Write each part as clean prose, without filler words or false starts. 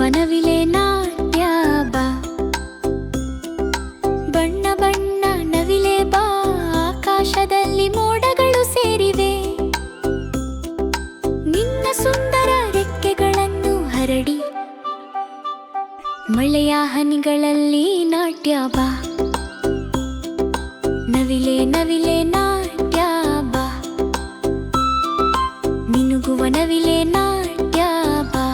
ನವಿಲೆ ನಾಟ್ಯ ಬಾ, ಬಣ್ಣ ಬಣ್ಣ ನವಿಲೆ ಬಾ, ಆಕಾಶದಲ್ಲಿ ಮೋಡಗಳು ಸೇರಿವೆ. ನಿನ್ನ ಸುಂದರ ರೆಕ್ಕೆಗಳನ್ನು ಹರಡಿ ಮಳೆಯ ಹನಿಗಳಲ್ಲಿ ನಾಟ್ಯ ಬಾ. ನವಿಲೆ ನವಿಲೆ ನಾಟ್ಯ ಬಾ, ಮಿನುಗುವ ನವಿಲೆ ನಾಟ್ಯ ಬಾ.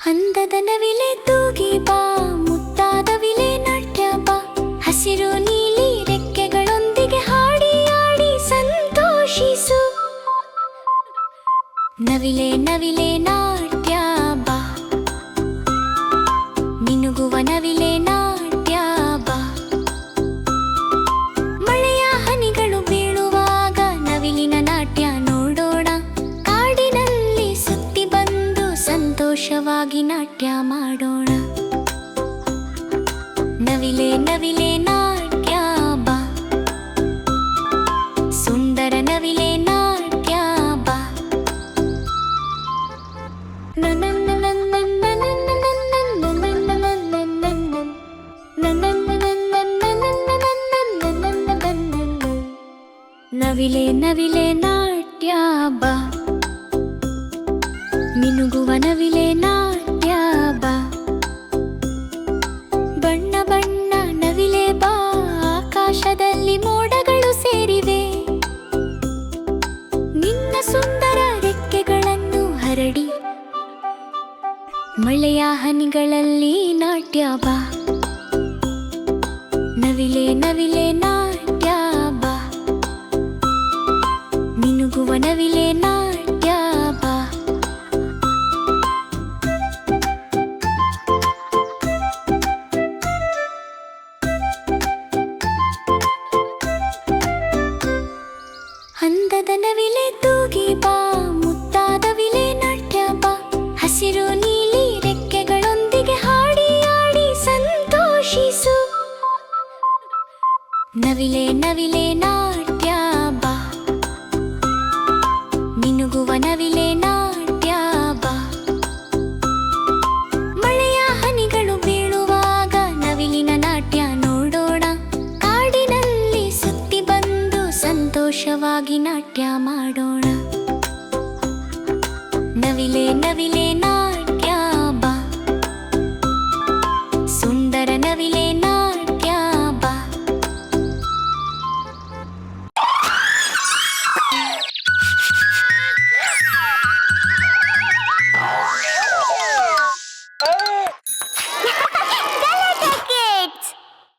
ಅಂದದ ನವಿಲೆ ತೂಗಿ ಬಾ, ಮುತ್ತಾದವಿಲೆ ನಾಟ್ಯ ಬಾ. ಹಸಿರು ನೀಲಿ ರೆಕ್ಕೆಗಳೊಂದಿಗೆ ಹಾಡಿ ಆಡಿ ಸಂತೋಷಿಸು. ನವಿಲೆ ನವಿಲೆ ನಾಟ್ಯ ಬಾ, ಮಿನುಗುವ ನವಿಲೆ ನಾಟ್ಯ ಬಾ. ಮಳೆಯ ಹನಿಗಳು ಬೀಳುವಾಗ ನವಿಲಿನ ನಾಟ್ಯ ನೋಡೋಣ. ಕಾಡಿನಲ್ಲಿ ಸುತ್ತಿ ಬಂದು ಸಂತೋಷವಾಗಿ ನಾಟ್ಯ ಮಾಡೋಣ. ನವಿಲೆ ನವಿಲೆ ನಾಟ್ಯ ಬಾ, ಸುಂದರ ನವಿಲೆ ನಾಟ್ಯ ಬಾ. ನವಿಲೆ ನವಿಲೆ ನಾಟ್ಯ ಬಾ, ಮಿನುಗುವ ನವಿಲೆ ನಾಟ್ಯ ಬಾ. ಬಣ್ಣ ಬಣ್ಣ ನವಿಲೆ ಬಾ, ಆಕಾಶದಲ್ಲಿ ಮೋಡಗಳು ಸೇರಿವೆ. ನಿನ್ನ ಸುಂದರ ರೆಕ್ಕೆಗಳನ್ನು ಹರಡಿ ಮಳೆಯ ಹನಿಗಳಲ್ಲಿ ನಾಟ್ಯ ಬಾ. ನವಿಲೆ ನವಿಲೆ ನಾಟ್ಯ ಬಾ, ಮಿನುಗುವ ನವಿಲೆ ನಾಟ್ಯ ಬಾ. ಅಂದದ ನವಿಲೆ ತೂಗಿ ಬಾ, ಮುತ್ತಾದವಿಲೆ ನಾಟ್ಯ ಬಾ. ಹಸಿರು ನೀಲಿ ರೆಕ್ಕೆಗಳೊಂದಿಗೆ ಹಾಡಿ ಆಡಿ ಸಂತೋಷಿಸು. ನವಿಲೆ ನವಿಲೆ ನಾಟ್ಯ ಬಾ, ಮಿನುಗುವ ನವಿಲೆ ನಾಟ್ಯ ಬಾ. ಮಳೆಯ ಹನಿಗಳು ಬೀಳುವಾಗ ನವಿಲಿನ ನಾಟ್ಯ ನೋಡೋಣ. ಕಾಡಿನಲ್ಲಿ ಸುತ್ತಿ ಬಂದು ಸಂತೋಷವಾಗಿ ನಾಟ್ಯ ಮಾಡೋಣ. ನವಿಲೆ ನವಿಲೆ